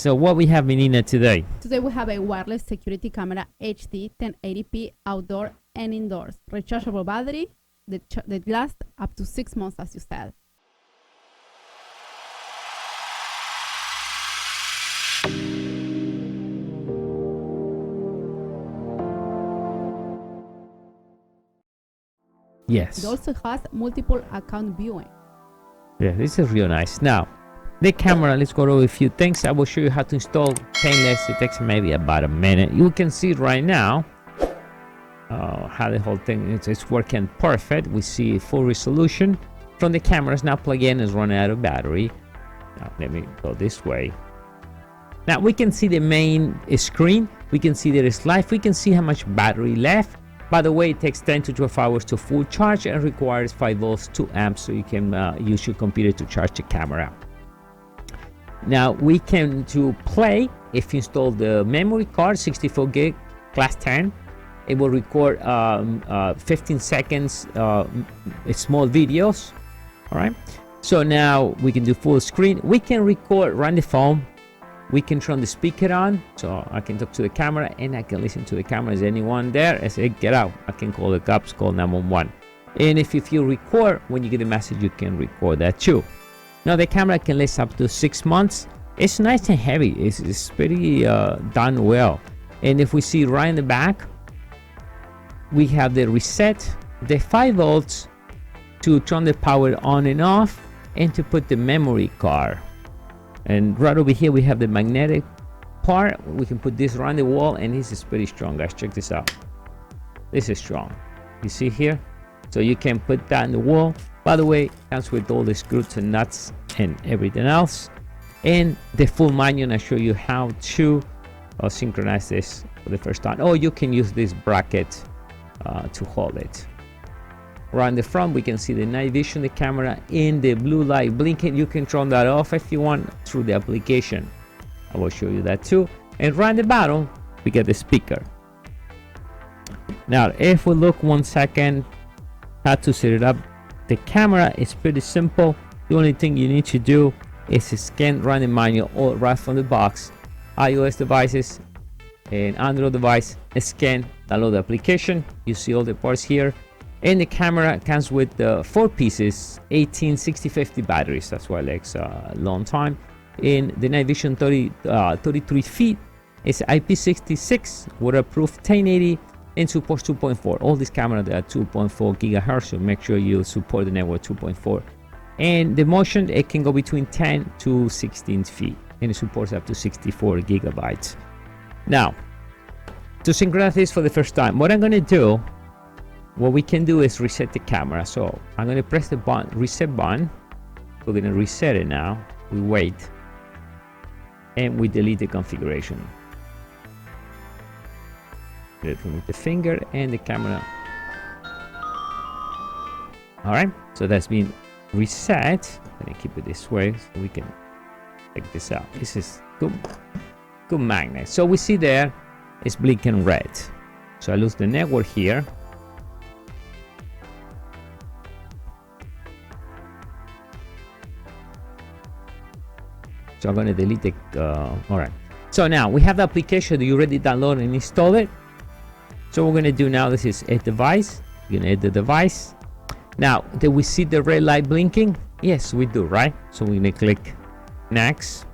So what we have, Menina, today? Today we have a wireless security camera HD 1080p outdoor and indoors. Rechargeable battery that lasts up to 6 months, as you said. Yes. It also has multiple account viewing. Yeah, this is real nice. Now, the camera, let's go over a few things. I will show you how to install painless. It takes maybe about a minute. You can see right now how the whole thing is working perfect. We see full resolution from the cameras. Now plug in is running out of battery. Now let me go this way. Now we can see the main screen. We can see there is live. We can see how much battery left. By the way, it takes 10 to 12 hours to full charge and requires 5 volts, 2 amps, so you can use your computer to charge the camera. Now we can do play. If you install the memory card, 64 gig class 10, it will record 15 seconds small videos. All right, so now we can do full screen. We can record, run the phone. We can turn the speaker on, so I can talk to the camera and I can listen to the camera. Is anyone there? I say, get out. I can call the cops, call 911. And if you record, when you get a message, you can record that too. Now the camera can last up to 6 months. It's nice and heavy. It's pretty done well. And if we see right in the back, we have the reset, the 5 volts to turn the power on and off, and to put the memory card. And right over here we have the magnetic part. We can put this around the wall, and this is pretty strong, guys. Check this out. This is strong. You see here? So you can put that in the wall. By the way, comes with all the screws and nuts and everything else. And the full manual, I show you how to synchronize this for the first time. Oh, you can use this bracket to hold it. Right in the front, we can see the night vision, the camera, in the blue light blinking. You can turn that off if you want through the application. I will show you that too. And right in the bottom, we get the speaker. Now, if we look 1 second, how to set it up. The camera is pretty simple. The only thing you need to do is scan right the manual or right from the box. iOS devices and Android device, scan, download the application. You see all the parts here. And the camera comes with 4 pieces, 18, 60, 50 batteries. That's why it takes a long time. In the night vision 33 feet, it's IP66, waterproof, 1080, and supports 2.4. All these cameras are 2.4 gigahertz, so make sure you support the network 2.4. And the motion, it can go between 10 to 16 feet, and it supports up to 64 gigabytes. Now, to synchronize this for the first time, what I'm going to do, what we can do is reset the camera. So I'm going to press the button, reset button. We're going to reset it now. We wait, and we delete the configuration. Remove the finger and the camera. All right, so that's been reset. I'm going to keep it this way so we can check this out. This is good magnet. So we see there it's blinking red. So I lose the network here. So I'm going to delete the all right, so now we have the application that you already downloaded and installed it. So what we're going to do now, this is add device. You're going to add the device. Now, do we see the red light blinking? Yes, we do, right? So we're going to click next.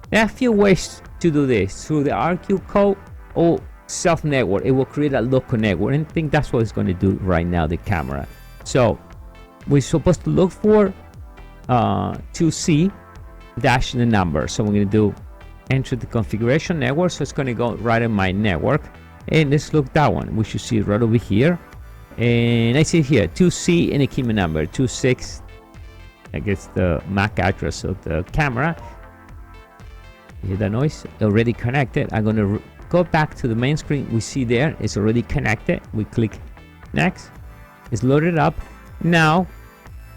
There are a few ways to do this, through the RQ code or self network. It will create a local network, and I think that's what it's going to do right now, the camera. So we're supposed to look for 2C dash the number. So we're going to do enter the configuration network. So it's going to go right in my network, and let's look that one. We should see it right over here, and I see here 2C and a key number 26. I guess the MAC address of the camera. You hear that noise? Already connected. I'm going to go back to the main screen. We see there it's already connected. We click next. It's loaded up. Now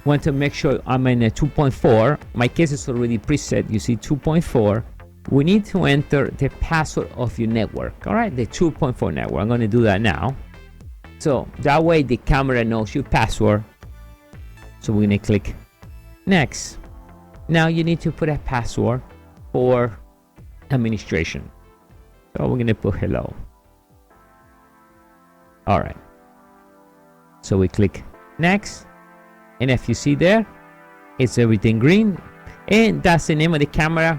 want to make sure I'm in a 2.4. My case is already preset. You see 2.4. We need to enter the password of your network. All right, the 2.4 network. I'm going to do that now. So that way the camera knows your password. So we're going to click next. Now you need to put a password for administration. So we're gonna put hello. All right. So we click next, and if you see there, it's everything green, and that's the name of the camera.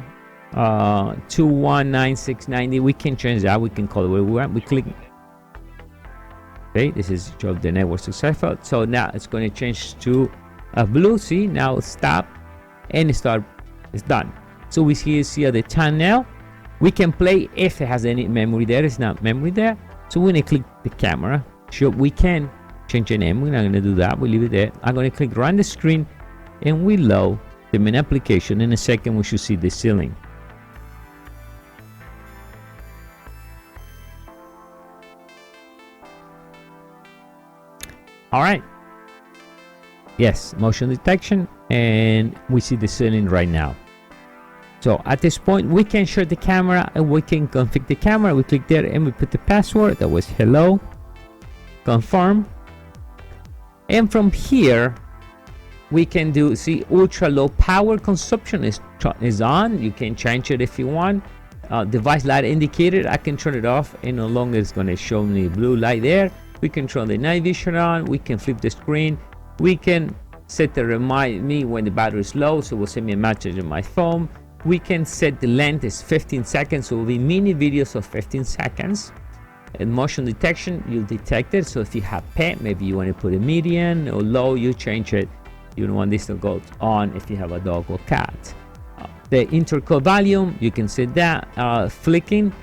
219690. We can change that. We can call it what we want. We click. Okay, this is show the network successful. So now it's going to change to blue. See, now stop and start. It's done. So we see the channel. We can play if it has any memory there. It's not memory there. So we're going to click the camera. Sure, we can change the name. We're not going to do that. We leave it there. I'm going to click run the screen, and we load the main application. In a second, we should see the ceiling. All right. Yes, motion detection, and we see the ceiling right now. So at this point, we can share the camera and we can configure the camera. We click there and we put the password. That was hello. Confirm. And from here, we can do, see, ultra low power consumption is on. You can change it if you want. Device light indicator, I can turn it off, and no longer it's going to show me blue light there. We can turn the night vision on. We can flip the screen. We can set to remind me when the battery is low, so it will send me a message on my phone. We can set the length is 15 seconds, so it will be mini videos of 15 seconds. And motion detection, you'll detect it. So if you have pet, maybe you want to put a medium or low, you change it. You don't want this to go on if you have a dog or cat. The intercode volume, you can set that. Flicking.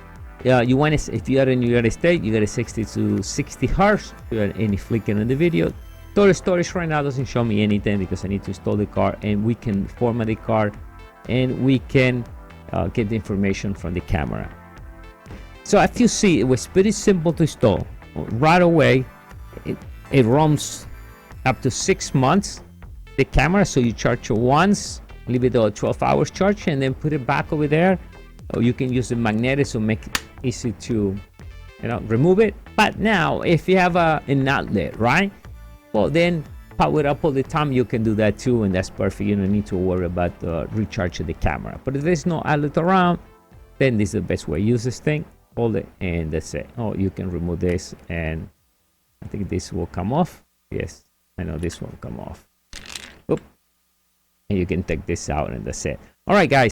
You want to, if you are in the United States, you got a 60 to 60 hertz. If you have any flicking on the video. Total storage right now doesn't show me anything because I need to install the card, and we can format the card, and we can get the information from the camera. So if you see, it was pretty simple to install. Right away, it runs up to 6 months. The camera, so you charge it once, leave it 12 hours charge, and then put it back over there. Or you can use the magnetic to make it easy to, remove it. But now, if you have an outlet, right? Well, then power it up all the time. You can do that too, and that's perfect. You don't need to worry about recharging the camera. But if there's no outlet around, then this is the best way. Use this thing, hold it, and that's it. Oh, you can remove this, and I think this will come off. Yes, I know this will come off. Oop. And you can take this out, and that's it. All right, guys.